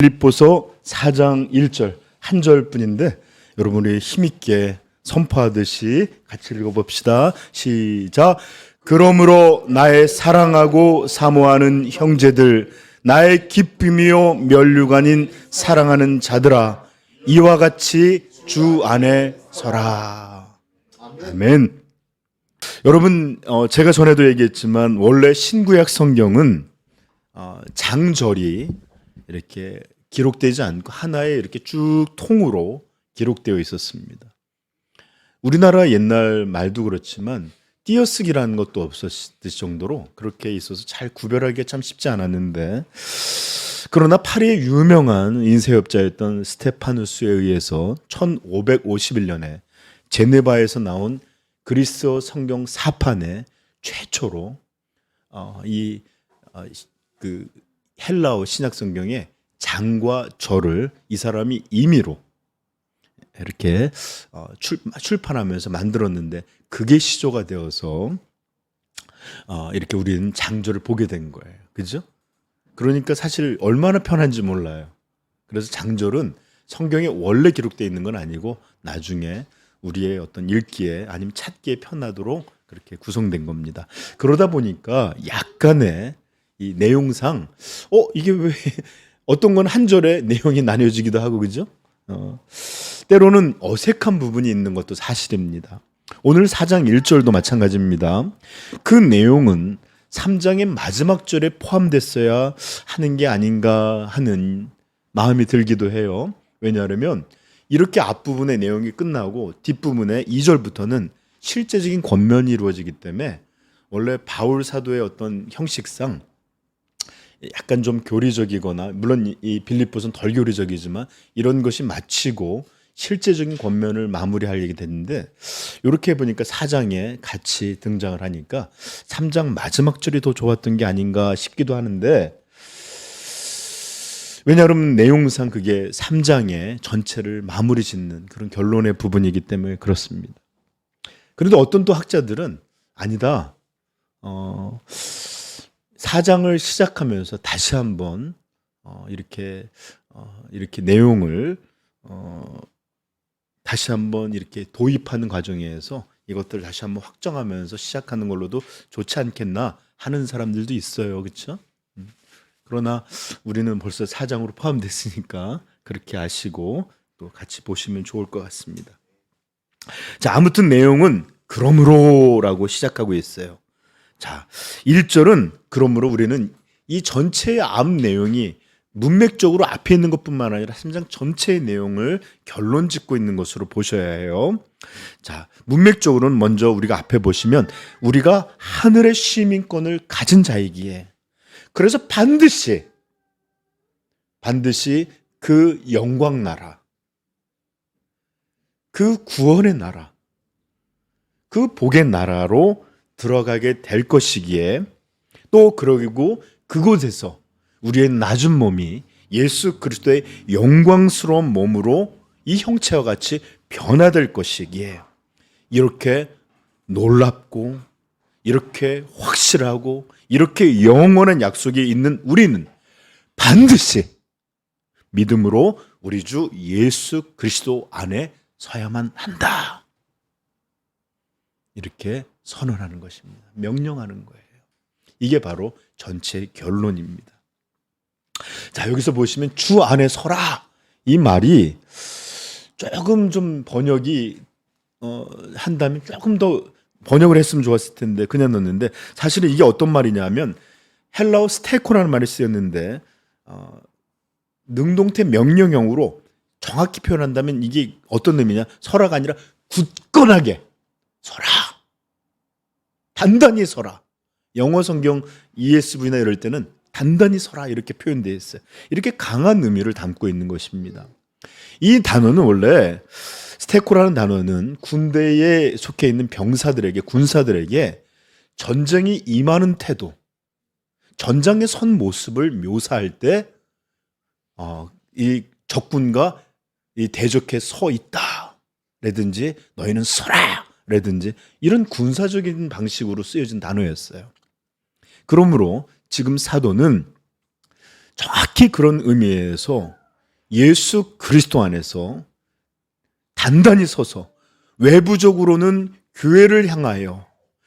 빌립보서 4장 1절 한 절뿐인데 여러분이 힘있게 선포하듯이 같이 읽어봅시다. 시작. 그러므로 나의 사랑하고 사모하는 형제들, 나의 기쁨이요 면류관인 사랑하는 자들아, 이와 같이 주 안에 서라. 아멘. 여러분, 제가 전에도 얘기했지만 원래 신구약 성경은 장절이 이렇게 기록되지 않고 하나의 이렇게 쭉 통으로 기록되어 있었습니다. 우리나라 옛날 말도 그렇지만 띄어쓰기라는 것도 없었을 정도로 그렇게 있어서 잘 구별하기가 참 쉽지 않았는데, 그러나 파리의 유명한 인쇄업자였던 스테파누스에 의해서 1551년에 제네바에서 나온 그리스어 성경 사판에 최초로 그 헬라어 신약 성경에 장과 절을 이 사람이 임의로 이렇게 출판하면서 만들었는데, 그게 시조가 되어서 이렇게 우리는 장절을 보게 된 거예요. 그죠? 그러니까 사실 얼마나 편한지 몰라요. 그래서 장절은 성경에 원래 기록되어 있는 건 아니고 나중에 우리의 어떤 읽기에 아니면 찾기에 편하도록 그렇게 구성된 겁니다. 그러다 보니까 약간의 이 내용상 이게 왜 어떤 건 한 절에 내용이 나뉘어지기도 하고, 그죠? 때로는 어색한 부분이 있는 것도 사실입니다. 오늘 4장 1절도 마찬가지입니다. 그 내용은 3장의 마지막 절에 포함됐어야 하는 게 아닌가 하는 마음이 들기도 해요. 왜냐하면 이렇게 앞부분의 내용이 끝나고 뒷부분의 2절부터는 실제적인 권면이 이루어지기 때문에 원래 바울 사도의 어떤 형식상 약간 좀 교리적이거나, 물론 이 빌립보서는 덜 교리적이지만 이런 것이 마치고 실제적인 권면을 마무리하게 됐는데, 이렇게 보니까 4장에 같이 등장을 하니까 3장 마지막 절이 더 좋았던 게 아닌가 싶기도 하는데, 왜냐하면 내용상 그게 3장의 전체를 마무리 짓는 그런 결론의 부분이기 때문에 그렇습니다. 그런데 어떤 또 학자들은 아니다, 4장을 시작하면서 다시 한번 이렇게 내용을 다시 한번 이렇게 도입하는 과정에서 이것들을 다시 한번 확정하면서 시작하는 걸로도 좋지 않겠나 하는 사람들도 있어요. 그렇죠? 그러나 우리는 벌써 4장으로 포함됐으니까 그렇게 아시고 또 같이 보시면 좋을 것 같습니다. 자, 아무튼 내용은 그러므로라고 시작하고 있어요. 자, 1절은 그러므로 우리는 이 전체의 앞 내용이 문맥적으로 앞에 있는 것뿐만 아니라 3장 전체의 내용을 결론 짓고 있는 것으로 보셔야 해요. 자, 문맥적으로는 먼저 우리가 앞에 보시면 우리가 하늘의 시민권을 가진 자이기에, 그래서 반드시 그 영광 나라, 그 구원의 나라, 그 복의 나라로 들어가게 될 것이기에, 또 그러고 그곳에서 우리의 낮은 몸이 예수 그리스도의 영광스러운 몸으로 이 형체와 같이 변화될 것이기에, 이렇게 놀랍고 이렇게 확실하고 이렇게 영원한 약속이 있는 우리는 반드시 믿음으로 우리 주 예수 그리스도 안에 서야만 한다, 이렇게 선언하는 것입니다. 명령하는 거예요. 이게 바로 전체의 결론입니다. 자, 여기서 보시면 주 안에 서라, 이 말이 조금 좀 번역이 한다면 조금 더 번역을 했으면 좋았을 텐데 그냥 넣었는데, 사실은 이게 어떤 말이냐면 헬라어 스테코라는 말이 쓰였는데 능동태 명령형으로 정확히 표현한다면 이게 어떤 의미냐, 서라가 아니라 굳건하게 서라, 단단히 서라. 영어 성경 ESV나 이럴 때는 단단히 서라 이렇게 표현되어 있어요. 이렇게 강한 의미를 담고 있는 것입니다. 이 단어는 원래 스테코라는 단어는 군대에 속해 있는 병사들에게, 군사들에게 전쟁이 임하는 태도, 전장에 선 모습을 묘사할 때 이 적군과 이 대적해 서 있다 라든지 너희는 서라 라든지 이런 군사적인 방식으로 쓰여진 단어였어요. 그러므로 지금 사도는 정확히 그런 의미에서 예수 그리스도 안에서 단단히 서서 외부적으로는 교회를 향하여,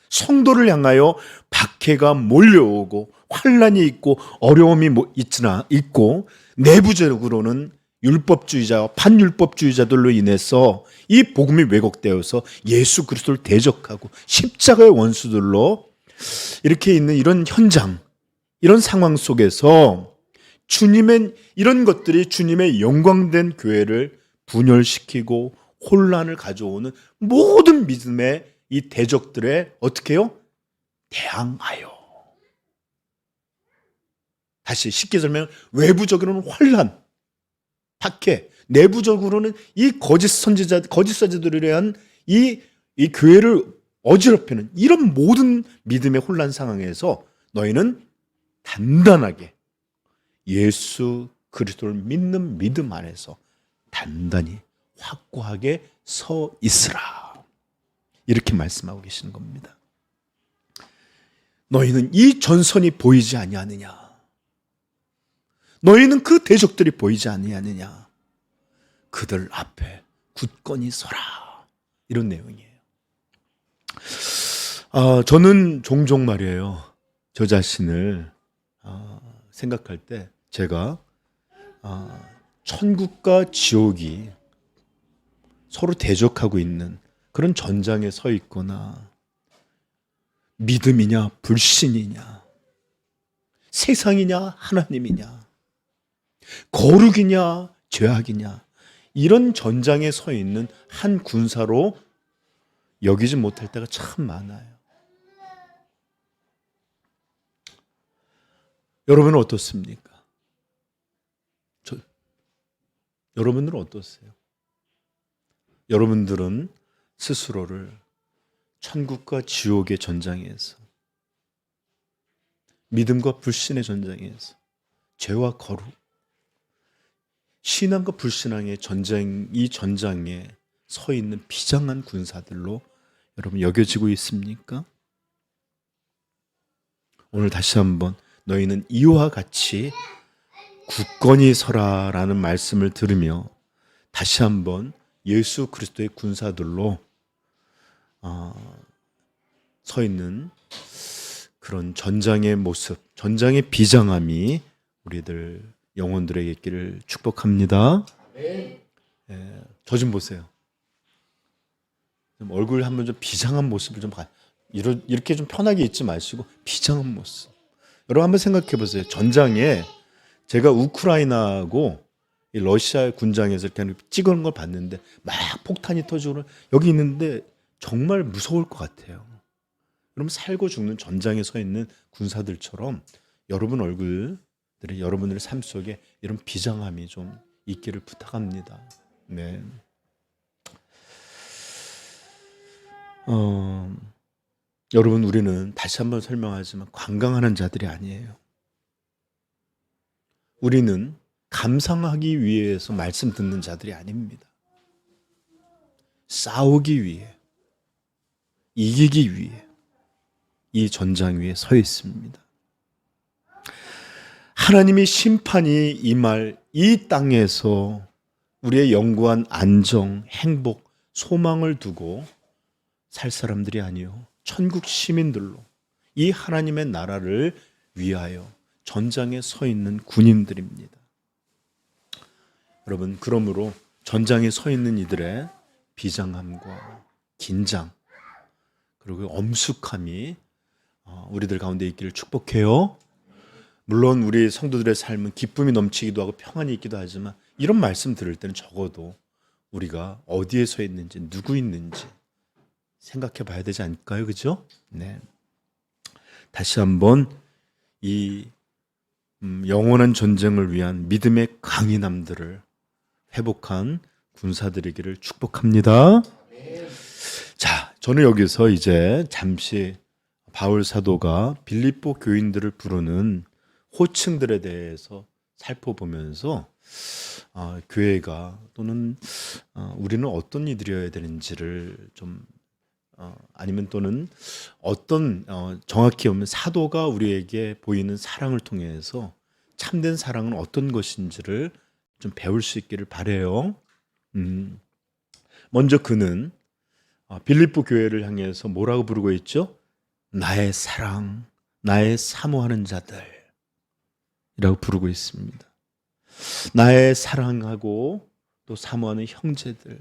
성도를 향하여 박해가 몰려오고 환란이 있고 어려움이 있고, 내부적으로는 율법주의자, 반율법주의자들로 인해서 이 복음이 왜곡되어서 예수 그리스도를 대적하고 십자가의 원수들로 이렇게 있는 이런 현장, 이런 상황 속에서 주님의 이런 것들이 주님의 영광된 교회를 분열시키고 혼란을 가져오는 모든 믿음의 이 대적들에 어떻게 해요? 대항하여. 다시 쉽게 설명, 외부적으로는 환란, 박해, 내부적으로는 이 거짓 선지자, 거짓 사제들에 대한 이 교회를 어지럽히는 이런 모든 믿음의 혼란 상황에서 너희는 단단하게 예수 그리스도를 믿는 믿음 안에서 단단히 확고하게 서 있으라. 이렇게 말씀하고 계시는 겁니다. 너희는 이 전선이 보이지 아니하느냐? 너희는 그 대적들이 보이지 아니하느냐? 그들 앞에 굳건히 서라. 이런 내용이에요. 저는 종종 말이에요. 저 자신을 생각할 때 제가 천국과 지옥이 서로 대적하고 있는 그런 전장에 서 있거나, 믿음이냐 불신이냐, 세상이냐 하나님이냐, 거룩이냐 죄악이냐, 이런 전장에 서 있는 한 군사로 여기지 못할 때가 참 많아요. 여러분은 어떻습니까? 여러분들은 어떠세요? 여러분들은 스스로를 천국과 지옥의 전장에서, 믿음과 불신의 전장에서, 죄와 거룩, 신앙과 불신앙의 전장, 이 전장에 서 있는 비장한 군사들로 여러분 여겨지고 있습니까? 오늘 다시 한번 너희는 이와 같이 굳건히 서라라는 말씀을 들으며 다시 한번 예수 그리스도의 군사들로 서 있는 그런 전장의 모습, 전장의 비장함이 우리들 영혼들에게 있기를 축복합니다. 저 좀 보세요. 좀 얼굴 한번 좀 비장한 모습을 좀 봐. 이렇게 좀 편하게 있지 마시고 비장한 모습. 여러분 한번 생각해 보세요. 전장에 제가 우크라이나하고 러시아 군장에서 이렇게 찍은 걸 봤는데 막 폭탄이 터지고 여기 있는데 정말 무서울 것 같아요. 여러분 살고 죽는 전장에 서 있는 군사들처럼 여러분 얼굴들이 여러분들의 삶 속에 이런 비장함이 좀 있기를 부탁합니다. 네. 여러분 우리는 다시 한번 설명하지만 관광하는 자들이 아니에요. 우리는 감상하기 위해서 말씀 듣는 자들이 아닙니다. 싸우기 위해, 이기기 위해 이 전장 위에 서 있습니다. 하나님이 심판이 임할 이 땅에서 우리의 영구한 안정, 행복, 소망을 두고 살 사람들이 아니요, 천국 시민들로 이 하나님의 나라를 위하여 전장에 서 있는 군인들입니다. 여러분, 그러므로 전장에 서 있는 이들의 비장함과 긴장, 그리고 엄숙함이 우리들 가운데 있기를 축복해요. 물론 우리 성도들의 삶은 기쁨이 넘치기도 하고 평안이 있기도 하지만 이런 말씀 들을 때는 적어도 우리가 어디에 서 있는지, 누구 있는지 생각해 봐야 되지 않을까요? 그죠? 네. 다시 한번 이 영원한 전쟁을 위한 믿음의 강인함들을 회복한 군사들이기를 축복합니다. 자, 저는 여기서 이제 잠시 바울 사도가 빌립보 교인들을 부르는 호칭들에 대해서 살펴보면서 교회가 또는 우리는 어떤 이들이어야 되는지를 좀 아니면 또는 어떤 정확히 보면 사도가 우리에게 보이는 사랑을 통해서 참된 사랑은 어떤 것인지를 좀 배울 수 있기를 바라요. 먼저 그는 빌립보 교회를 향해서 뭐라고 부르고 있죠? 나의 사랑, 나의 사모하는 자들이라고 부르고 있습니다. 나의 사랑하고 또 사모하는 형제들,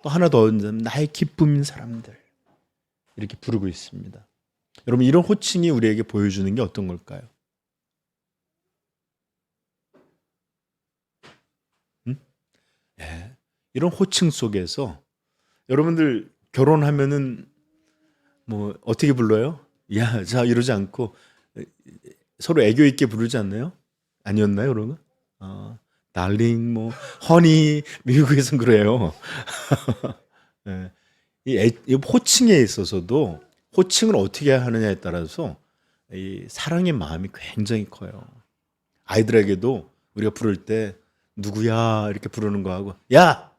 또 하나 더 나의 기쁨인 사람들, 이렇게 부르고 있습니다. 여러분, 이런 호칭이 우리에게 보여주는 게 어떤 걸까요? 네. 이런 호칭 속에서 여러분들 결혼하면은 뭐 어떻게 불러요? 야, 자, 이러지 않고 서로 애교 있게 부르지 않나요? 아니었나요, 여러분? 달링, 뭐 허니, 미국에선 그래요. 네. 이 호칭에 있어서도 호칭을 어떻게 하느냐에 따라서 이 사랑의 마음이 굉장히 커요. 아이들에게도 우리가 부를 때 누구야 이렇게 부르는 거하고 야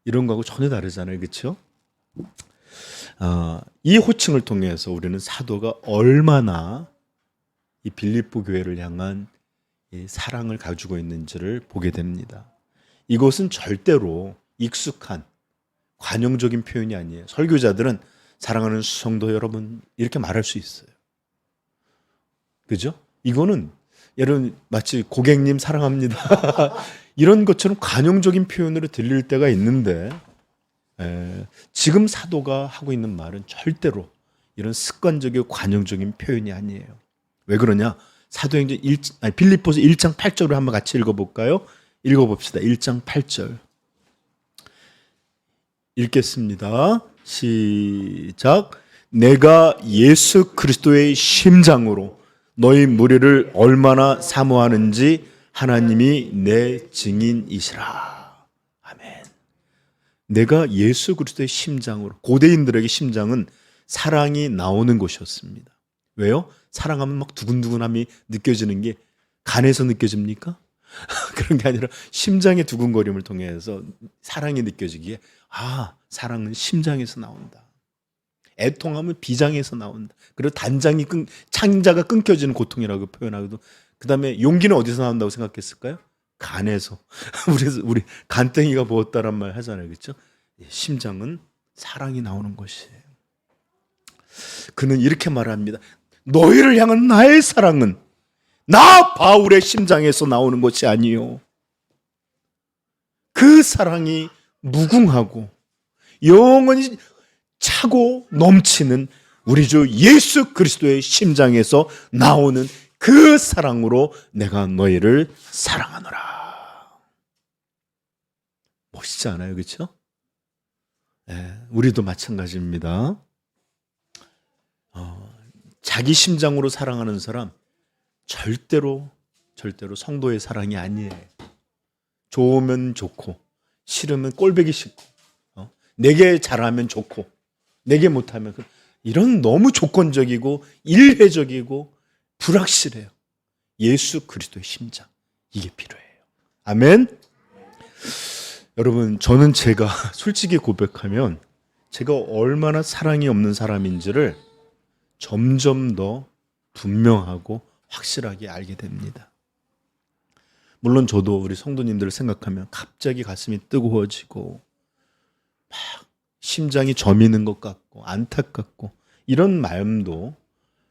이런 거하고 전혀 다르잖아요, 그렇죠? 이 호칭을 통해서 우리는 사도가 얼마나 이 빌립보 교회를 향한 이 사랑을 가지고 있는지를 보게 됩니다. 이것은 절대로 익숙한 관용적인 표현이 아니에요. 설교자들은 사랑하는 성도 여러분 이렇게 말할 수 있어요. 그죠? 이거는 여러분 마치 고객님 사랑합니다 이런 것처럼 관용적인 표현으로 들릴 때가 있는데 지금 사도가 하고 있는 말은 절대로 이런 습관적이고 관용적인 표현이 아니에요. 왜 그러냐? 사도행전 빌립보서 1장 8절을 한번 같이 읽어볼까요? 읽어봅시다. 1장 8절 읽겠습니다. 시작. 내가 예수 그리스도의 심장으로 너희 무리를 얼마나 사모하는지 하나님이 내 증인이시라. 아멘. 내가 예수 그리스도의 심장으로, 고대인들에게 심장은 사랑이 나오는 곳이었습니다. 왜요? 사랑하면 막 두근두근함이 느껴지는 게 간에서 느껴집니까? 그런 게 아니라 심장의 두근거림을 통해서 사랑이 느껴지기에 사랑은 심장에서 나온다. 애통함은 비장에서 나온다. 그리고 창자가 끊겨지는 고통이라고 표현하고도 그 다음에 용기는 어디서 나온다고 생각했을까요? 간에서. 우리 간땡이가 부었다란 말 하잖아요, 그렇죠? 심장은 사랑이 나오는 것이에요. 그는 이렇게 말합니다. 너희를 향한 나의 사랑은 나 바울의 심장에서 나오는 것이 아니요. 그 사랑이 무궁하고 영원히 차고 넘치는 우리 주 예수 그리스도의 심장에서 나오는 그 사랑으로 내가 너희를 사랑하노라. 멋있지 않아요, 그렇죠? 우리도 마찬가지입니다. 자기 심장으로 사랑하는 사람 절대로 성도의 사랑이 아니에요. 좋으면 좋고 싫으면 꼴보기 싫고 내게 잘하면 좋고 내게 못하면 이런 너무 조건적이고 일회적이고 불확실해요. 예수 그리스도의 심장 이게 필요해요. 아멘. 여러분 저는 제가 솔직히 고백하면 제가 얼마나 사랑이 없는 사람인지를 점점 더 분명하고 확실하게 알게 됩니다. 물론 저도 우리 성도님들을 생각하면 갑자기 가슴이 뜨거워지고 막 심장이 저미는 것 같고 안타깝고 이런 마음도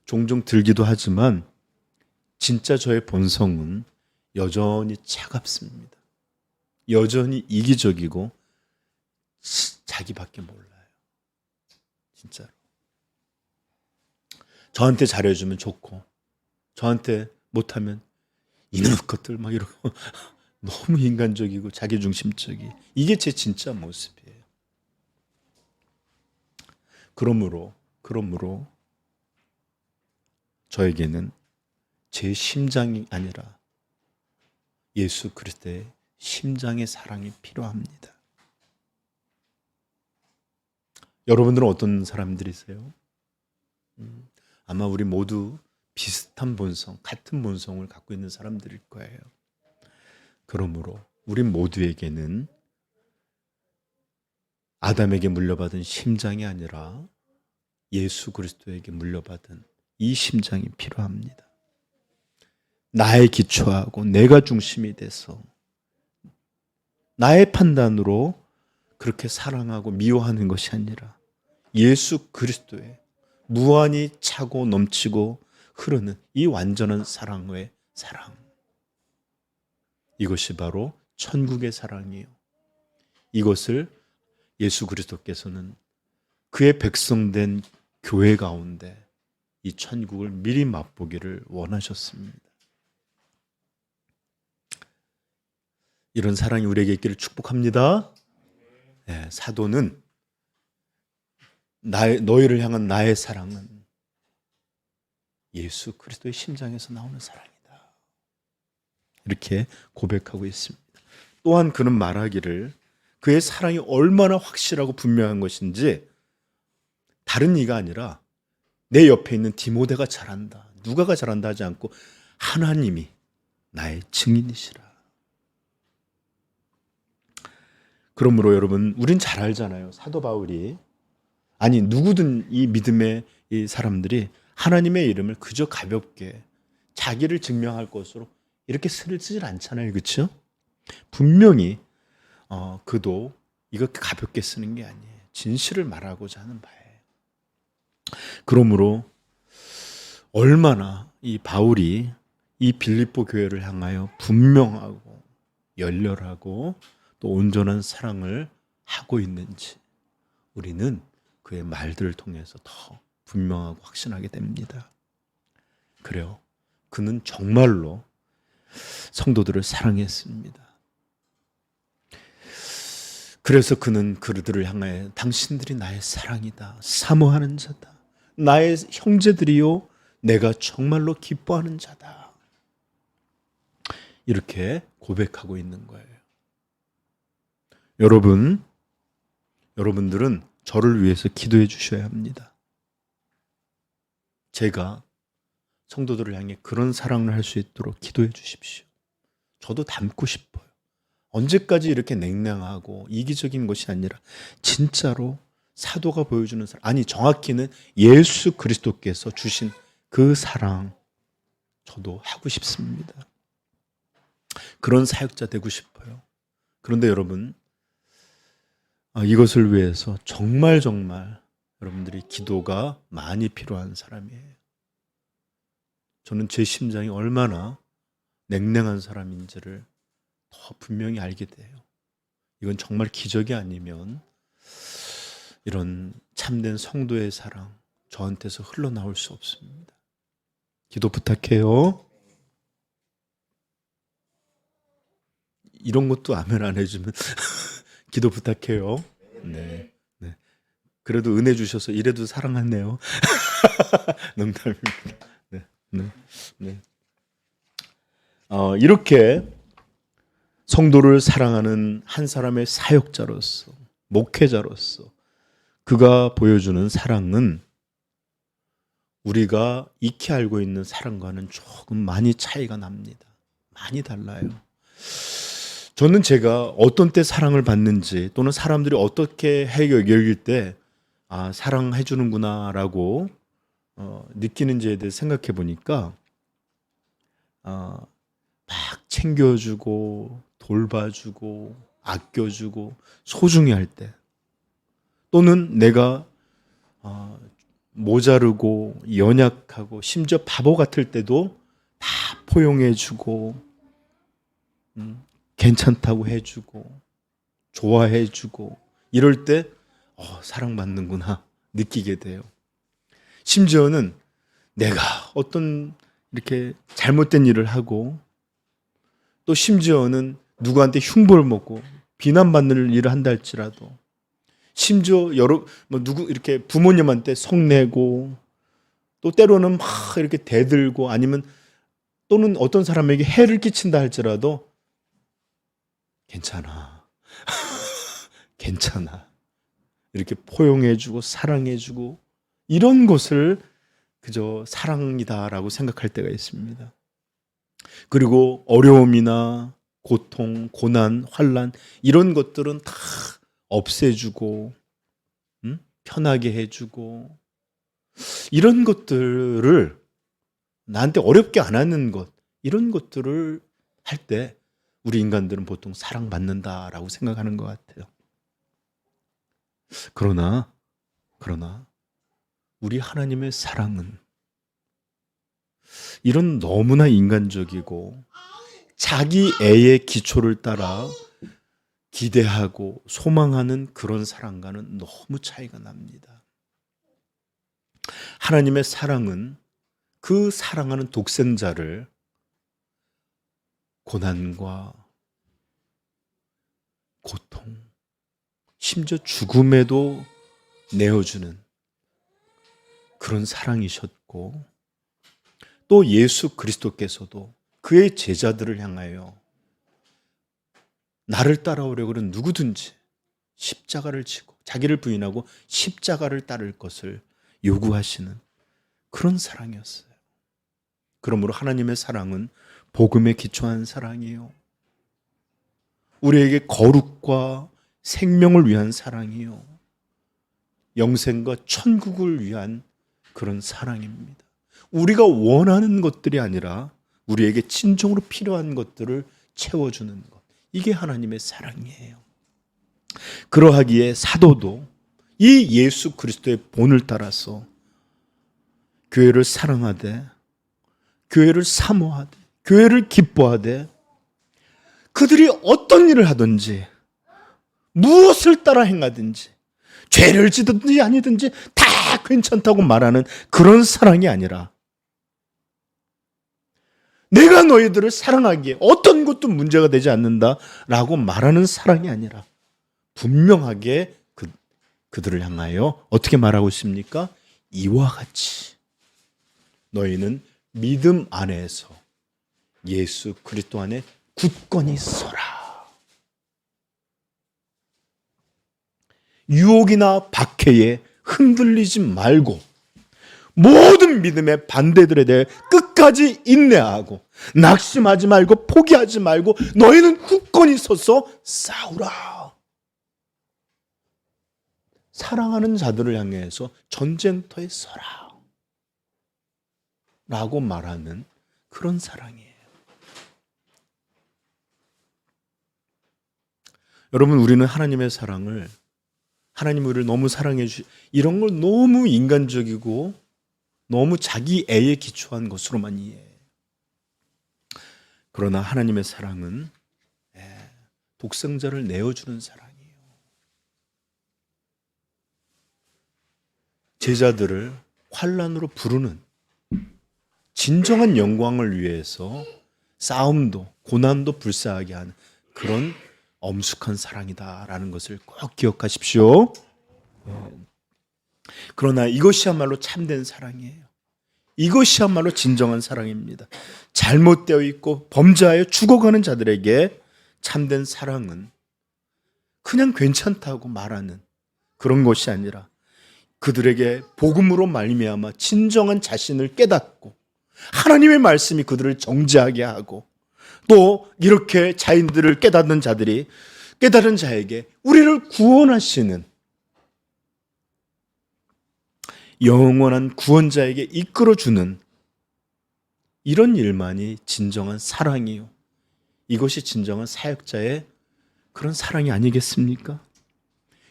종종 들기도 하지만 진짜 저의 본성은 여전히 차갑습니다. 여전히 이기적이고 자기밖에 몰라요. 진짜로. 저한테 잘해주면 좋고 저한테 못하면 이놈 것들 막 이러고 너무 인간적이고 자기중심적이 이게 제 진짜 모습이에요. 그러므로 저에게는 제 심장이 아니라 예수 그리스도의 심장의 사랑이 필요합니다. 여러분들은 어떤 사람들이세요? 아마 우리 모두 비슷한 본성, 같은 본성을 갖고 있는 사람들일 거예요. 그러므로 우리 모두에게는 아담에게 물려받은 심장이 아니라 예수 그리스도에게 물려받은 이 심장이 필요합니다. 나에 기초하고 내가 중심이 돼서 나의 판단으로 그렇게 사랑하고 미워하는 것이 아니라 예수 그리스도의 무한히 차고 넘치고 흐르는 이 완전한 사랑의 사랑. 이것이 바로 천국의 사랑이에요. 이것을 예수 그리스도께서는 그의 백성된 교회 가운데 이 천국을 미리 맛보기를 원하셨습니다. 이런 사랑이 우리에게 있기를 축복합니다. 네, 사도는 너희를 향한 나의 사랑은 예수 그리스도의 심장에서 나오는 사랑이다. 이렇게 고백하고 있습니다. 또한 그는 말하기를 그의 사랑이 얼마나 확실하고 분명한 것인지 다른 이가 아니라 내 옆에 있는 디모데가 잘한다. 누가가 잘한다 하지 않고 하나님이 나의 증인이시라. 그러므로 여러분, 우린 잘 알잖아요. 사도 바울이, 아니 누구든 이 믿음의 이 사람들이 하나님의 이름을 그저 가볍게 자기를 증명할 것으로 이렇게 쓰질 않잖아요. 그렇죠? 분명히 그도 이거 가볍게 쓰는 게 아니에요. 진실을 말하고자 하는 바예요. 그러므로 얼마나 이 바울이 이 빌립보 교회를 향하여 분명하고 열렬하고 또 온전한 사랑을 하고 있는지 우리는 그의 말들을 통해서 더 분명하고 확신하게 됩니다. 그래요. 그는 정말로 성도들을 사랑했습니다. 그래서 그는 그들을 향하여 당신들이 나의 사랑이다. 사모하는 자다. 나의 형제들이요. 내가 정말로 기뻐하는 자다. 이렇게 고백하고 있는 거예요. 여러분들은 저를 위해서 기도해 주셔야 합니다. 제가 성도들을 향해 그런 사랑을 할 수 있도록 기도해 주십시오. 저도 닮고 싶어요. 언제까지 이렇게 냉랭하고 이기적인 것이 아니라 진짜로 사도가 보여주는 사랑, 아니 정확히는 예수 그리스도께서 주신 그 사랑 저도 하고 싶습니다. 그런 사역자 되고 싶어요. 그런데 여러분, 이것을 위해서 정말 여러분들이 기도가 많이 필요한 사람이에요. 저는 제 심장이 얼마나 냉랭한 사람인지를 더 분명히 알게 돼요. 이건 정말 기적이 아니면 이런 참된 성도의 사랑 저한테서 흘러나올 수 없습니다. 기도 부탁해요. 이런 것도 아멘 안 해주면 기도 부탁해요. 네. 그래도 은혜 주셔서 이래도 사랑하네요. 농담입니다. 네. 이렇게 성도를 사랑하는 한 사람의 사역자로서, 목회자로서 그가 보여주는 사랑은 우리가 익히 알고 있는 사랑과는 조금 많이 차이가 납니다. 많이 달라요. 저는 제가 어떤 때 사랑을 받는지 또는 사람들이 어떻게 여길 때 사랑해 주는구나 라고 느끼는지에 대해 생각해 보니까 막 챙겨주고 돌봐주고 아껴주고 소중히 할 때, 또는 내가 모자르고 연약하고 심지어 바보 같을 때도 다 포용해주고 괜찮다고 해주고 좋아해주고 이럴 때 사랑받는구나 느끼게 돼요. 심지어는 내가 어떤 이렇게 잘못된 일을 하고 또 심지어는 누구한테 흉보를 먹고 비난받는 일을 한다 할지라도, 심지어 누구 이렇게 부모님한테 성내고 또 때로는 막 이렇게 대들고 아니면 또는 어떤 사람에게 해를 끼친다 할지라도 괜찮아. 괜찮아. 이렇게 포용해주고 사랑해주고 이런 것을 그저 사랑이다라고 생각할 때가 있습니다. 그리고 어려움이나 고통, 고난, 환난 이런 것들은 다 없애주고 편하게 해주고 이런 것들을 나한테 어렵게 안 하는 것, 이런 것들을 할 때 우리 인간들은 보통 사랑받는다라고 생각하는 것 같아요. 그러나 우리 하나님의 사랑은 이런 너무나 인간적이고 자기 애의 기초를 따라 기대하고 소망하는 그런 사랑과는 너무 차이가 납니다. 하나님의 사랑은 그 사랑하는 독생자를 고난과 고통, 심지어 죽음에도 내어주는 그런 사랑이셨고, 또 예수 그리스도께서도 그의 제자들을 향하여 나를 따라오려고 하는 누구든지 십자가를 지고 자기를 부인하고 십자가를 따를 것을 요구하시는 그런 사랑이었어요. 그러므로 하나님의 사랑은 복음에 기초한 사랑이요, 우리에게 거룩과 생명을 위한 사랑이요, 영생과 천국을 위한 그런 사랑입니다. 우리가 원하는 것들이 아니라 우리에게 진정으로 필요한 것들을 채워주는 것, 이게 하나님의 사랑이에요. 그러하기에 사도도 이 예수 그리스도의 본을 따라서 교회를 사랑하되, 교회를 사모하되, 교회를 기뻐하되, 그들이 어떤 일을 하든지 무엇을 따라 행하든지 죄를 지든지 아니든지 다 괜찮다고 말하는 그런 사랑이 아니라, 내가 너희들을 사랑하기에 어떤 것도 문제가 되지 않는다라고 말하는 사랑이 아니라 분명하게 그들을 향하여 어떻게 말하고 있습니까? 이와 같이 너희는 믿음 안에서 예수 그리스도 안에 굳건히 서라. 유혹이나 박해에 흔들리지 말고 모든 믿음의 반대들에 대해 끝까지 인내하고 낙심하지 말고 포기하지 말고 너희는 굳건히 서서 싸우라. 사랑하는 자들을 향해서 전쟁터에 서라 라고 말하는 그런 사랑이에요. 여러분, 우리는 하나님의 사랑을, 하나님 우리를 너무 사랑해 이런 걸 너무 인간적이고 너무 자기 애에 기초한 것으로만 이해해요. 그러나 하나님의 사랑은 독생자를 내어주는 사랑이에요. 제자들을 환난으로 부르는 진정한 영광을 위해서 싸움도 고난도 불사하게 하는 그런 엄숙한 사랑이다라는 것을 꼭 기억하십시오. 그러나 이것이야말로 참된 사랑이에요. 이것이야말로 진정한 사랑입니다. 잘못되어 있고 범죄하여 죽어가는 자들에게 참된 사랑은 그냥 괜찮다고 말하는 그런 것이 아니라 그들에게 복음으로 말미암아 진정한 자신을 깨닫고 하나님의 말씀이 그들을 정죄하게 하고, 또 이렇게 자인들을 깨닫는 자들이 깨달은 자에게 우리를 구원하시는 영원한 구원자에게 이끌어주는 이런 일만이 진정한 사랑이요, 이것이 진정한 사역자의 그런 사랑이 아니겠습니까?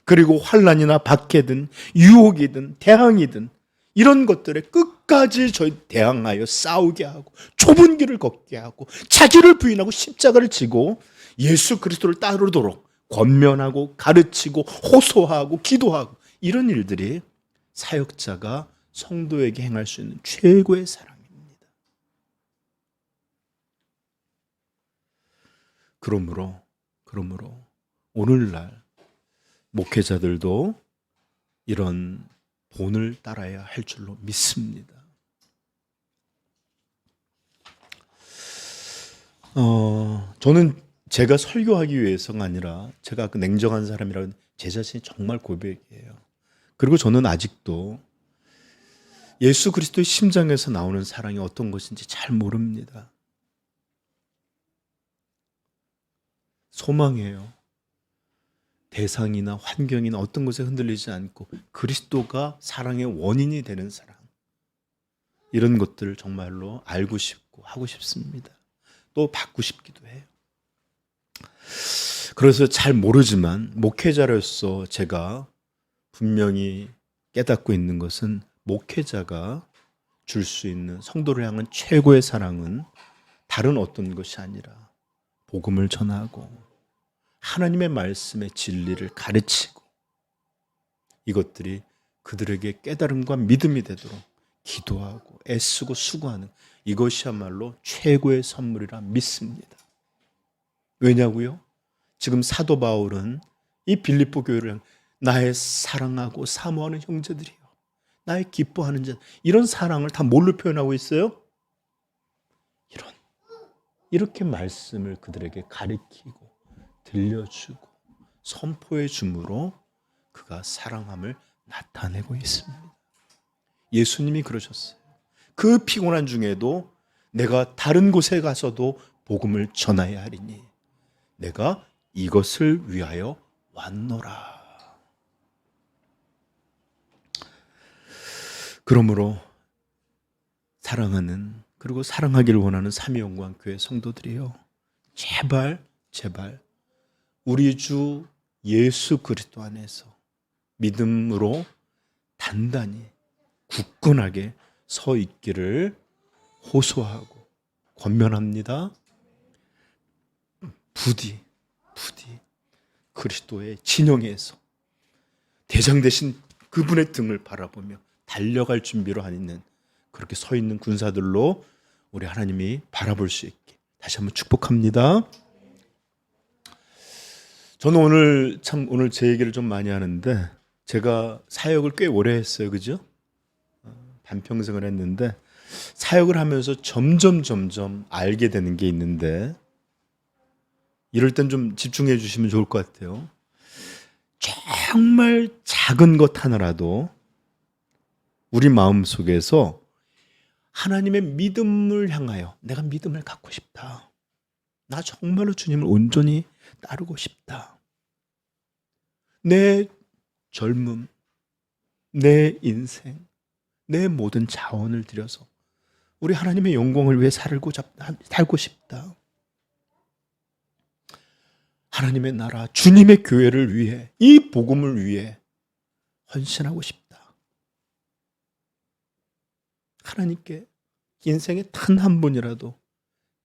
그리고 환난이나 박해든 유혹이든 대항이든 이런 것들에 끝까지 저희 대항하여 싸우게 하고 좁은 길을 걷게 하고 자기를 부인하고 십자가를 지고 예수 그리스도를 따르도록 권면하고 가르치고 호소하고 기도하고, 이런 일들이 사역자가 성도에게 행할 수 있는 최고의 사랑입니다. 그러므로 오늘날 목회자들도 이런 본을 따라야 할 줄로 믿습니다. 저는 제가 설교하기 위해서가 아니라 제가 그 냉정한 사람이라는 제 자신이 정말 고백이에요. 그리고 저는 아직도 예수 그리스도의 심장에서 나오는 사랑이 어떤 것인지 잘 모릅니다. 소망해요. 대상이나 환경이나 어떤 것에 흔들리지 않고 그리스도가 사랑의 원인이 되는 사랑, 이런 것들을 정말로 알고 싶고 하고 싶습니다. 또 받고 싶기도 해요. 그래서 잘 모르지만 목회자로서 제가 분명히 깨닫고 있는 것은, 목회자가 줄 수 있는 성도를 향한 최고의 사랑은 다른 어떤 것이 아니라 복음을 전하고 하나님의 말씀의 진리를 가르치고, 이것들이 그들에게 깨달음과 믿음이 되도록 기도하고 애쓰고 수고하는, 이것이야말로 최고의 선물이라 믿습니다. 왜냐고요? 지금 사도 바울은 이 빌립보 교회를 나의 사랑하고 사모하는 형제들이요, 나의 기뻐하는 자, 이런 사랑을 다 뭘로 표현하고 있어요? 이렇게 말씀을 그들에게 가르치고 들려주고 선포해 줌으로 그가 사랑함을 나타내고 있습니다. 예수님이 그러셨어요. 그 피곤한 중에도 내가 다른 곳에 가서도 복음을 전하여야 하리니 내가 이것을 위하여 왔노라. 그러므로 사랑하는, 그리고 사랑하기를 원하는 삼위영광교회 성도들이요, 제발 우리 주 예수 그리스도 안에서 믿음으로 단단히 굳건하게 서 있기를 호소하고 권면합니다. 부디 그리스도의 진영에서 대장 되신 그분의 등을 바라보며 달려갈 준비로 있는, 그렇게 서 있는 군사들로 우리 하나님이 바라볼 수 있게 다시 한번 축복합니다. 저는 오늘 제 얘기를 좀 많이 하는데, 제가 사역을 꽤 오래 했어요. 그죠? 반평생을 했는데 사역을 하면서 점점 알게 되는 게 있는데, 이럴 땐 좀 집중해 주시면 좋을 것 같아요. 정말 작은 것 하나라도 우리 마음속에서 하나님의 믿음을 향하여, 내가 믿음을 갖고 싶다, 나 정말로 주님을 온전히 따르고 싶다, 내 젊음, 내 인생, 내 모든 자원을 들여서 우리 하나님의 영광을 위해 살고 싶다, 하나님의 나라, 주님의 교회를 위해, 이 복음을 위해 헌신하고 싶다, 하나님께 인생의 단 한 번이라도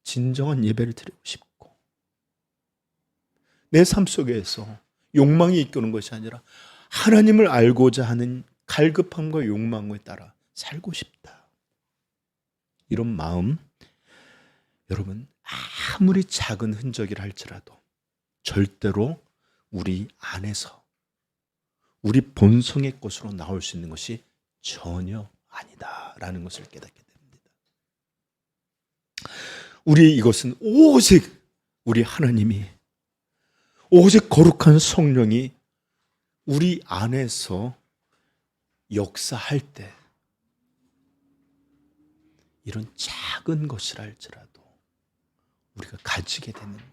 진정한 예배를 드리고 싶고, 내 삶 속에서 욕망이 이끄는 것이 아니라 하나님을 알고자 하는 갈급함과 욕망에 따라 살고 싶다, 이런 마음, 여러분 아무리 작은 흔적이라 할지라도 절대로 우리 안에서, 우리 본성의 것으로 나올 수 있는 것이 전혀 아니다라는 것을 깨닫게 됩니다. 이것은 오직 우리 하나님이, 오직 거룩한 성령이 우리 안에서 역사할 때, 이런 작은 것이라 할지라도 우리가 가지게 되는 거예요.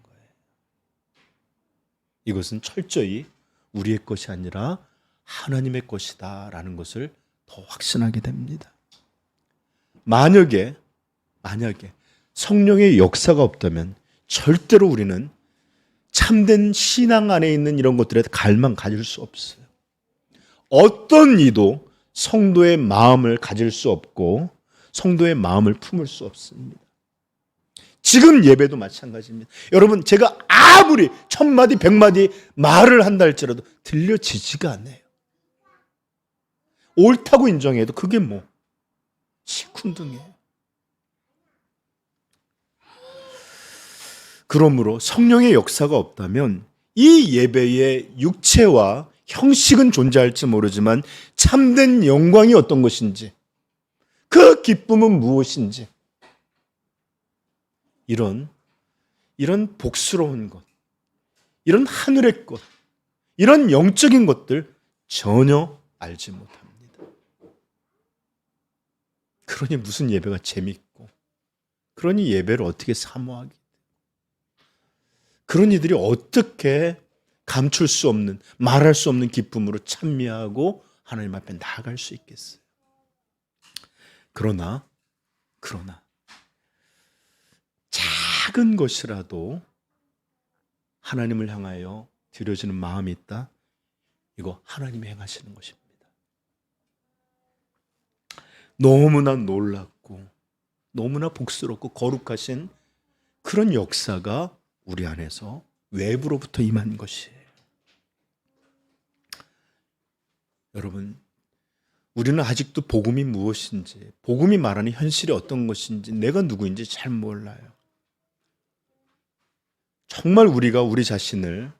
이것은 철저히 우리의 것이 아니라 하나님의 것이다라는 것을 더 확신하게 됩니다. 만약에 성령의 역사가 없다면 절대로 우리는 참된 신앙 안에 있는 이런 것들에 갈망 가질 수 없어요. 어떤 이도 성도의 마음을 가질 수 없고 성도의 마음을 품을 수 없습니다. 지금 예배도 마찬가지입니다. 여러분, 제가 아무리 1000마디 100마디 말을 한다 할지라도 들려지지가 않아요. 옳다고 인정해도 그게 시큰둥해요. 그러므로 성령의 역사가 없다면 이 예배의 육체와 형식은 존재할지 모르지만 참된 영광이 어떤 것인지, 그 기쁨은 무엇인지, 이런 복스러운 것, 이런 하늘의 것, 이런 영적인 것들 전혀 알지 못합니다. 그러니 무슨 예배가 재밌고, 그러니 예배를 어떻게 사모하게, 그런 이들이 어떻게 감출 수 없는, 말할 수 없는 기쁨으로 찬미하고 하나님 앞에 나아갈 수 있겠어요. 그러나 작은 것이라도 하나님을 향하여 드려지는 마음이 있다. 이거 하나님이 행하시는 것입니다. 너무나 놀랍고 너무나 복스럽고 거룩하신 그런 역사가 우리 안에서 외부로부터 임한 것이에요. 여러분, 우리는 아직도 복음이 무엇인지, 복음이 말하는 현실이 어떤 것인지, 내가 누구인지 잘 몰라요. 정말 우리가 우리 자신을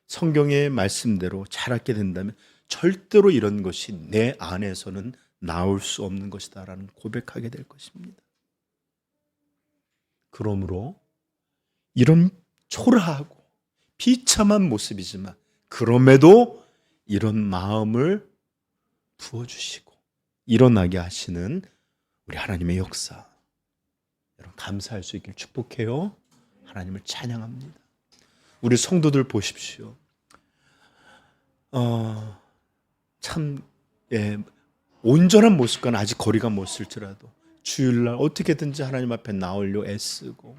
성경의 말씀대로 잘 알게 된다면 절대로 이런 것이 내 안에서는 나올 수 없는 것이다라는 고백하게 될 것입니다. 그러므로 이런 초라하고 비참한 모습이지만 그럼에도 이런 마음을 부어주시고 일어나게 하시는 우리 하나님의 역사, 여러분 감사할 수 있길 축복해요. 하나님을 찬양합니다. 우리 성도들 보십시오. 온전한 모습과는 아직 거리가 멀을지라도 주일날 어떻게든지 하나님 앞에 나오려 애쓰고,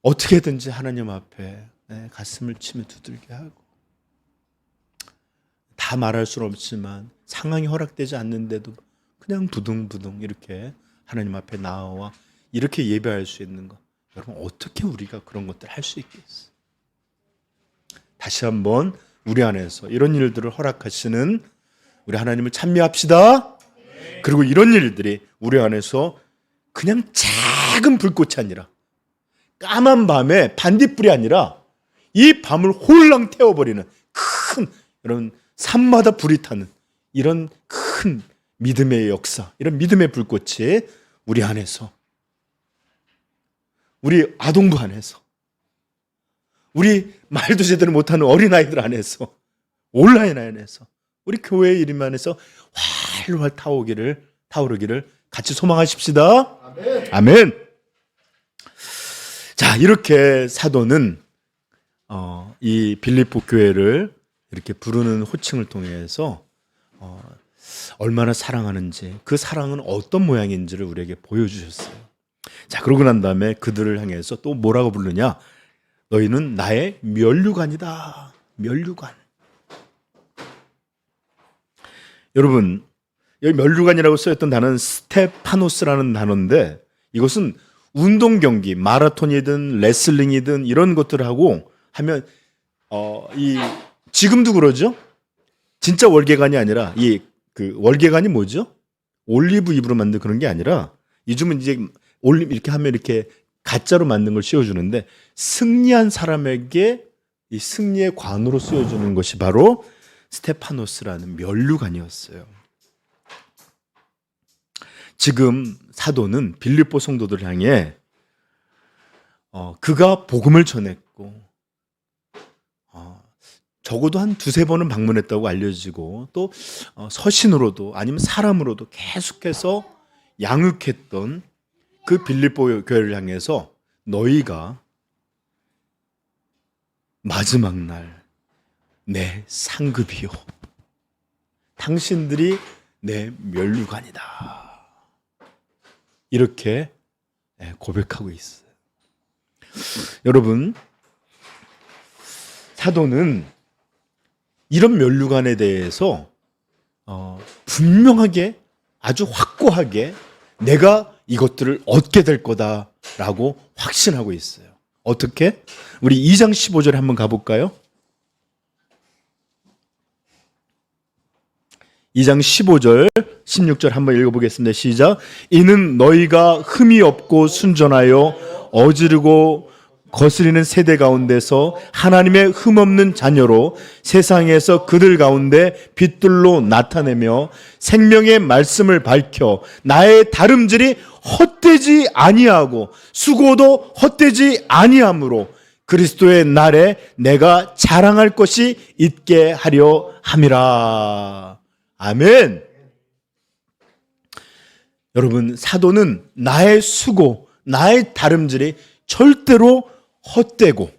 어떻게든지 하나님 앞에 가슴을 치며 두들게 하고, 다 말할 수는 없지만 상황이 허락되지 않는데도 그냥 부둥부둥 이렇게 하나님 앞에 나와 이렇게 예배할 수 있는 것, 여러분 어떻게 우리가 그런 것들을 할 수 있겠어요? 다시 한번 우리 안에서 이런 일들을 허락하시는 우리 하나님을 찬미합시다. 그리고 이런 일들이 우리 안에서 그냥 작은 불꽃이 아니라, 까만 밤에 반딧불이 아니라 이 밤을 홀랑 태워버리는 큰, 이런 산마다 불이 타는 이런 큰 믿음의 역사, 이런 믿음의 불꽃이 우리 안에서, 우리 아동부 안에서, 우리 말도 제대로 못하는 어린아이들 안에서, 온라인 안에서, 우리 교회의 이름 안에서 활활 타오르기를 같이 소망하십시다. 아멘. 아멘. 자, 이렇게 사도는 이 빌립보 교회를 이렇게 부르는 호칭을 통해서 얼마나 사랑하는지, 그 사랑은 어떤 모양인지를 우리에게 보여주셨어요. 자, 그러고 난 다음에 그들을 향해서 또 뭐라고 부르냐? 너희는 나의 면류관이다. 면류관. 여러분, 여기 면류관이라고 쓰였던 단어는 스테파노스라는 단어인데, 이것은 운동 경기, 마라톤이든 레슬링이든 이런 것들하고 하면 지금도 그러죠. 진짜 월계관이 아니라 그 월계관이 뭐죠? 올리브 잎으로 만든 그런 게 아니라, 요즘은 이제 이렇게 하면 이렇게 가짜로 만든 걸 씌워주는데, 승리한 사람에게 이 승리의 관으로 씌워주는 것이 바로 스테파노스라는 면류관이었어요. 지금 사도는 빌립보 성도들 향해 그가 복음을 전했고, 적어도 한 두세 번은 방문했다고 알려지고, 또 서신으로도 아니면 사람으로도 계속해서 양육했던 그 빌립보 교회를 향해서 너희가 마지막 날 내 상급이요, 당신들이 내 면류관이다, 이렇게 고백하고 있어요. 여러분, 사도는 이런 면류관에 대해서 분명하게, 아주 확고하게 내가 이것들을 얻게 될 거다라고 확신하고 있어요. 어떻게? 우리 2장 15절에 한번 가볼까요? 2장 15절, 16절 한번 읽어보겠습니다. 시작. 이는 너희가 흠이 없고 순전하여 어지르고 거스리는 세대 가운데서 하나님의 흠없는 자녀로 세상에서 그들 가운데 빛들로 나타내며 생명의 말씀을 밝혀 나의 다름질이 헛되지 아니하고 수고도 헛되지 아니하므로 그리스도의 날에 내가 자랑할 것이 있게 하려 함이라. 아멘. 여러분, 사도는 나의 수고, 나의 다름질이 절대로 헛되고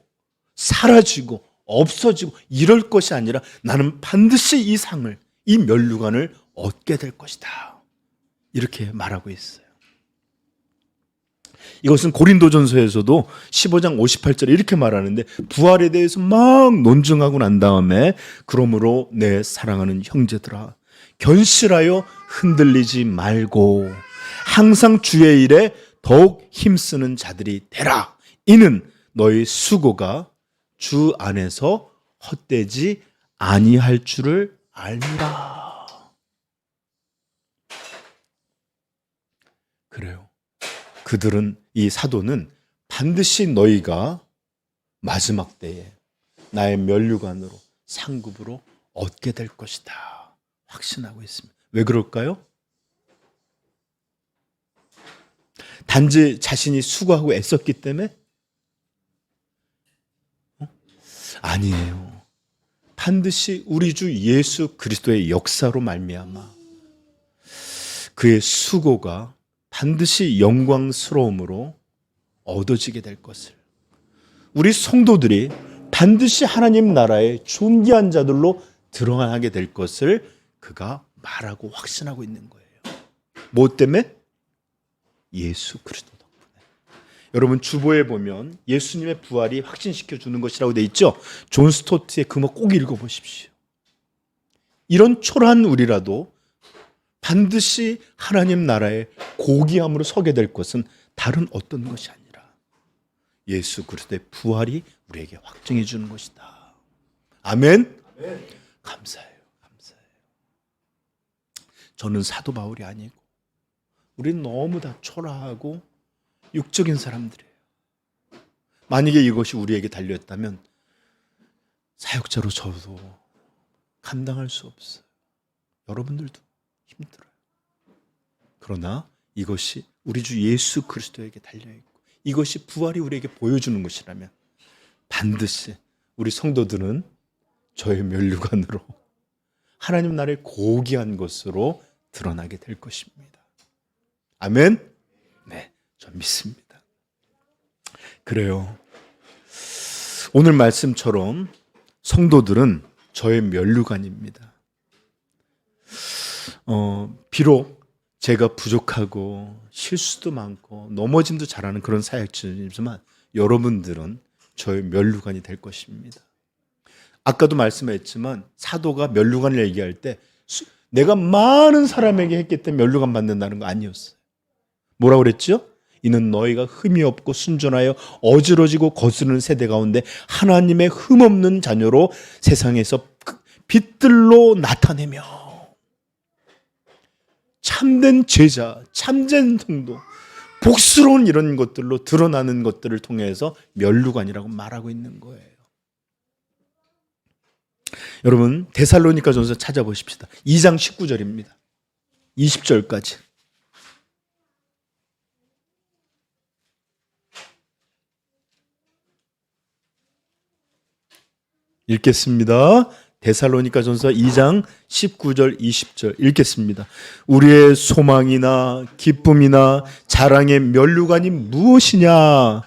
사라지고 없어지고 이럴 것이 아니라 나는 반드시 이 상을, 이 면류관을 얻게 될 것이다, 이렇게 말하고 있어요. 이것은 고린도전서에서도 15장 58절에 이렇게 말하는데, 부활에 대해서 막 논증하고 난 다음에 그러므로 내 사랑하는 형제들아 견실하여 흔들리지 말고 항상 주의 일에 더욱 힘쓰는 자들이 되라. 이는 너희 수고가 주 안에서 헛되지 아니할 줄을 알미라. 그래요. 그들은, 이 사도는 반드시 너희가 마지막 때에 나의 면류관으로 상급으로 얻게 될 것이다 확신하고 있습니다. 왜 그럴까요? 단지 자신이 수고하고 애썼기 때문에? 아니에요. 반드시 우리 주 예수 그리스도의 역사로 말미암아 그의 수고가 반드시 영광스러움으로 얻어지게 될 것을, 우리 성도들이 반드시 하나님 나라의 존귀한 자들로 드러나게 될 것을 그가 말하고 확신하고 있는 거예요. 뭐 때문에? 예수 그리스도 덕분에. 여러분, 주보에 보면 예수님의 부활이 확신시켜 주는 것이라고 돼 있죠. 존 스토트의 그 뭐 꼭 읽어보십시오. 이런 초라한 우리라도 반드시 하나님 나라의 고귀함으로 서게 될 것은 다른 어떤 것이 아니라 예수 그리스도의 부활이 우리에게 확증해 주는 것이다. 아멘. 감사해요. 감사해요. 저는 사도 바울이 아니고 우리는 너무 다 초라하고 육적인 사람들이에요. 만약에 이것이 우리에게 달려있다면 사역자로 저도 감당할 수 없어요. 여러분들도 힘들어요. 그러나 이것이 우리 주 예수 그리스도에게 달려있고 이것이 부활이 우리에게 보여주는 것이라면 반드시 우리 성도들은 저의 면류관으로 하나님 나라의 고귀한 것으로 드러나게 될 것입니다. 아멘? 네, 저 믿습니다. 그래요. 오늘 말씀처럼 성도들은 저의 면류관입니다. 비록 제가 부족하고 실수도 많고 넘어짐도 잘하는 그런 사역자이지만 여러분들은 저의 면류관이 될 것입니다. 아까도 말씀했지만 사도가 면류관을 얘기할 때 내가 많은 사람에게 했기 때문에 면류관 받는다는 거 아니었어요. 뭐라고 그랬죠? 이는 너희가 흠이 없고 순전하여 어지러지고 거스르는 세대 가운데 하나님의 흠없는 자녀로 세상에서 빛들로 나타내며 참된 제자, 참된 성도, 복스러운 이런 것들로 드러나는 것들을 통해서 면류관이라고 말하고 있는 거예요. 여러분, 데살로니가전서 찾아보십시다. 2장 19절입니다. 20절까지. 읽겠습니다. 데살로니가전서 2장 19절 20절 읽겠습니다. 우리의 소망이나 기쁨이나 자랑의 면류관이 무엇이냐?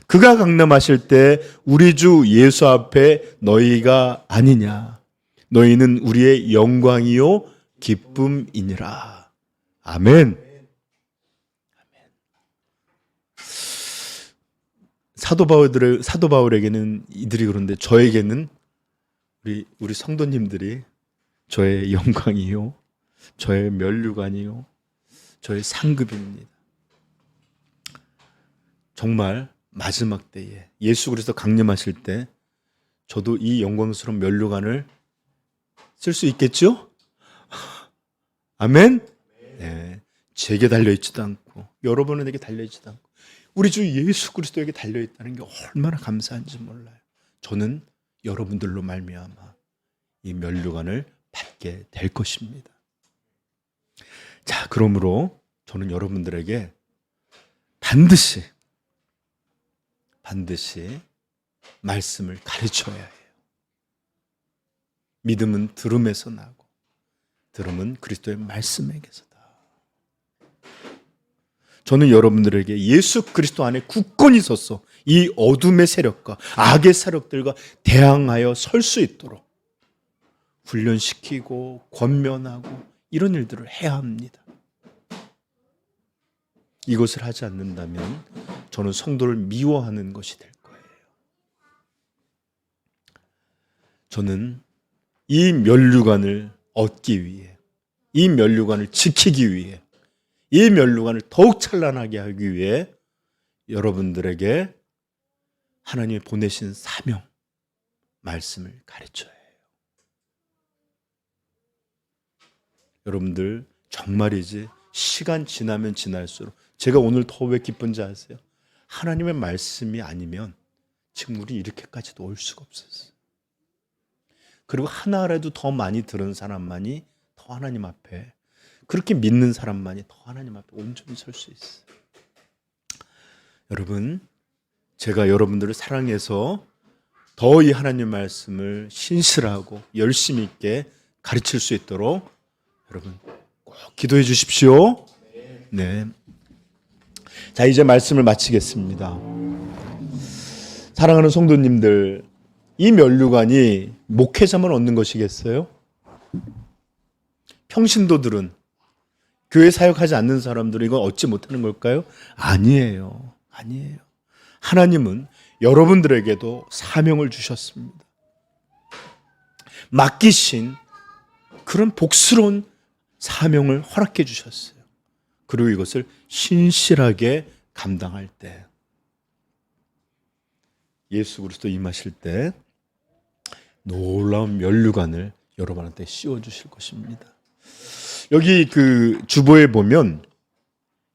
그가 강림하실 때 우리 주 예수 앞에 너희가 아니냐? 너희는 우리의 영광이요 기쁨이니라. 아멘. 사도 바울에게는 이들이 그런데 저에게는 우리 성도님들이 저의 영광이요, 저의 면류관이요, 저의 상급입니다. 정말 마지막 때에 예수 그리스도 강림하실 때 저도 이 영광스러운 면류관을 쓸 수 있겠죠? 아멘? 네, 제게 달려있지도 않고 여러분에게 달려있지도 않고 우리 주 예수 그리스도에게 달려있다는 게 얼마나 감사한지 몰라요. 저는 여러분들로 말미암아 이 면류관을 받게 될 것입니다. 자, 그러므로 저는 여러분들에게 반드시 말씀을 가르쳐야 해요. 믿음은 들음에서 나고 들음은 그리스도의 말씀에게서다. 저는 여러분들에게 예수 그리스도 안에 굳건히 서서 이 어둠의 세력과 악의 세력들과 대항하여 설 수 있도록 훈련시키고 권면하고 이런 일들을 해야 합니다. 이것을 하지 않는다면 저는 성도를 미워하는 것이 될 거예요. 저는 이 면류관을 얻기 위해, 이 면류관을 지키기 위해, 이 면류관을 더욱 찬란하게 하기 위해 여러분들에게 하나님이 보내신 사명, 말씀을 가르쳐야 해요. 여러분들 정말이지 시간 지나면 지날수록 제가 오늘 더 왜 기쁜지 아세요? 하나님의 말씀이 아니면 지금 우리 이렇게까지도 올 수가 없었어요. 그리고 하나라도 더 많이 들은 사람만이 더 하나님 앞에, 그렇게 믿는 사람만이 더 하나님 앞에 온전히 설 수 있어요. 여러분, 제가 여러분들을 사랑해서 더 이 하나님 말씀을 신실하고 열심히 있게 가르칠 수 있도록 여러분 꼭 기도해 주십시오. 네. 자, 이제 말씀을 마치겠습니다. 사랑하는 성도님들, 이 면류관이 목회자만 얻는 것이겠어요? 평신도들은, 교회 사역하지 않는 사람들은 이걸 얻지 못하는 걸까요? 아니에요. 아니에요. 하나님은 여러분들에게도 사명을 주셨습니다. 맡기신 그런 복스러운 사명을 허락해 주셨어요. 그리고 이것을 신실하게 감당할 때, 예수 그리스도 임하실 때 놀라운 면류관을 여러분한테 씌워 주실 것입니다. 여기 그 주보에 보면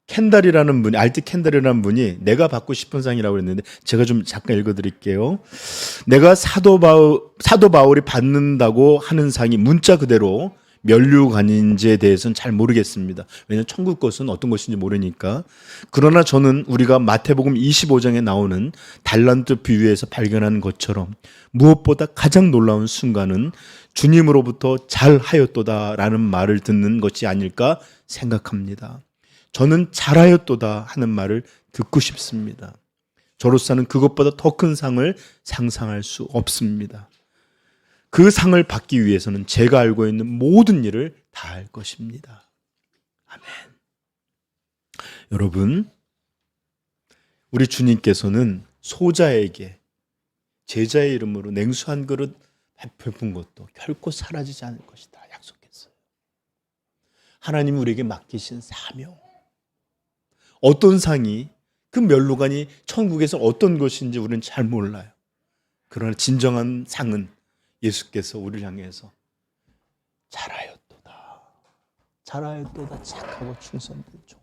켄달이라는 분이, 알트 켄달이라는 분이 내가 받고 싶은 상이라고 했는데 제가 좀 잠깐 읽어드릴게요. 내가 사도 바울이 받는다고 하는 상이 문자 그대로 면류관인지에 대해서는 잘 모르겠습니다. 왜냐하면 천국 것은 어떤 것인지 모르니까. 그러나 저는 우리가 마태복음 25장에 나오는 달란트 비유에서 발견한 것처럼 무엇보다 가장 놀라운 순간은 주님으로부터 잘하였도다라는 말을 듣는 것이 아닐까 생각합니다. 저는 잘하였도다 하는 말을 듣고 싶습니다. 저로서는 그것보다 더 큰 상을 상상할 수 없습니다. 그 상을 받기 위해서는 제가 알고 있는 모든 일을 다 할 것입니다. 아멘. 여러분, 우리 주님께서는 소자에게 제자의 이름으로 냉수 한 그릇 베푼 것도 결코 사라지지 않을 것이다 약속했어요. 하나님이 우리에게 맡기신 사명, 어떤 상이, 그 면류관이 천국에서 어떤 것인지 우리는 잘 몰라요. 그러나 진정한 상은 예수께서 우리를 향해서 잘하였도다, 잘하였도다 착하고 충성된 종아.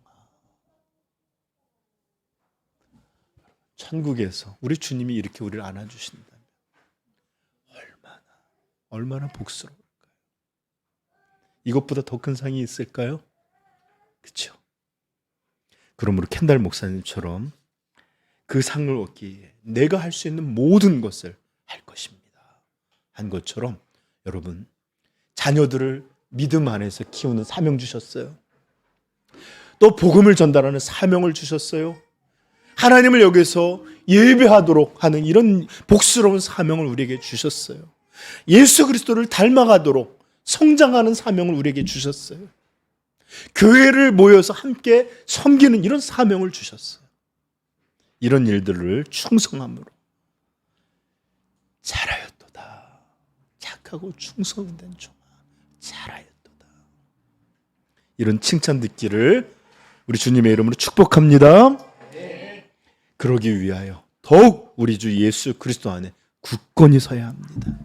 천국에서 우리 주님이 이렇게 우리를 안아주신다면 얼마나 복스러울까요? 이것보다 더 큰 상이 있을까요? 그렇죠? 그러므로 켄달 목사님처럼 그 상을 얻기 위해 내가 할 수 있는 모든 것을 할 것입니다 한 것처럼, 여러분, 자녀들을 믿음 안에서 키우는 사명 주셨어요. 또 복음을 전달하는 사명을 주셨어요. 하나님을 여기서 예배하도록 하는 이런 복스러운 사명을 우리에게 주셨어요. 예수 그리스도를 닮아가도록 성장하는 사명을 우리에게 주셨어요. 교회를 모여서 함께 섬기는 이런 사명을 주셨어요. 이런 일들을 충성함으로 잘하였도다, 착하고 충성된 종아, 잘하였도다, 이런 칭찬 듣기를 우리 주님의 이름으로 축복합니다. 그러기 위하여 더욱 우리 주 예수 그리스도 안에 굳건히 서야 합니다.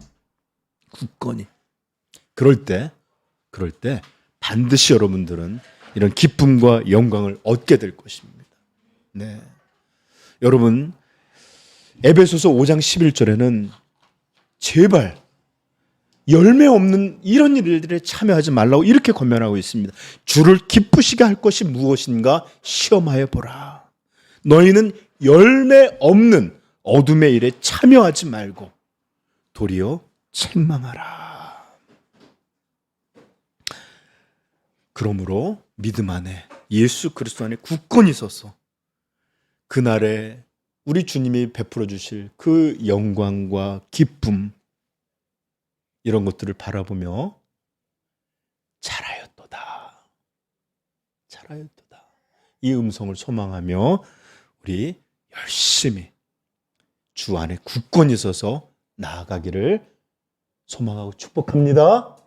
굳건히. 그럴 때 반드시 여러분들은 이런 기쁨과 영광을 얻게 될 것입니다. 네. 여러분, 에베소서 5장 11절에는 제발 열매 없는 이런 일들에 참여하지 말라고 이렇게 권면하고 있습니다. 주를 기쁘시게 할 것이 무엇인가 시험하여 보라. 너희는 열매 없는 어둠의 일에 참여하지 말고 도리어 책망하라. 그러므로 믿음 안에 예수 그리스도 안에 굳건히 서서 그날에 우리 주님이 베풀어 주실 그 영광과 기쁨, 이런 것들을 바라보며 잘하였도다, 잘하였도다, 이 음성을 소망하며 우리 열심히 주 안에 굳건히 서서 나아가기를 소망하고 축복합니다.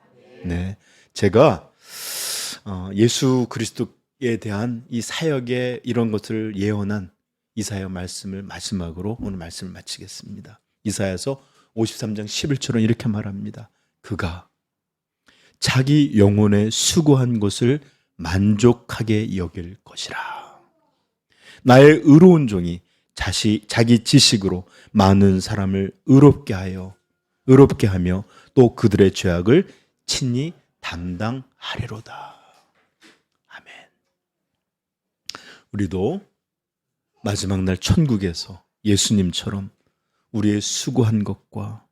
네, 제가 예수 그리스도에 대한 이 사역의 이런 것을 예언한 이사야 말씀을 마지막으로 오늘 말씀을 마치겠습니다. 이사야서 53장 11절은 이렇게 말합니다. 그가 자기 영혼에 수고한 것을 만족하게 여길 것이라. 나의 의로운 종이 자기 지식으로 많은 사람을 의롭게 하며 또 그들의 죄악을 친히 담당하리로다. 아멘. 우리도 마지막 날 천국에서 예수님처럼 우리의 수고한 것과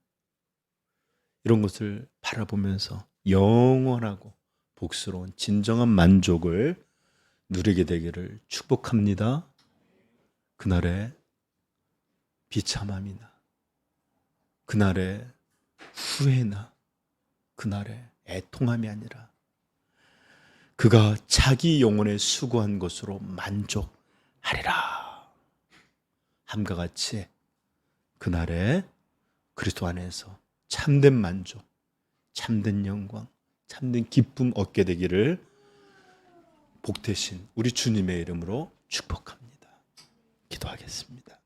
이런 것을 바라보면서 영원하고 복스러운 진정한 만족을 누리게 되기를 축복합니다. 그날의 비참함이나 그날의 후회나 그날의 애통함이 아니라 그가 자기 영혼에 수고한 것으로 만족하리라. 함과 같이 그날에 그리스도 안에서 참된 만족, 참된 영광, 참된 기쁨 얻게 되기를 복되신 우리 주님의 이름으로 축복합니다. 기도하겠습니다.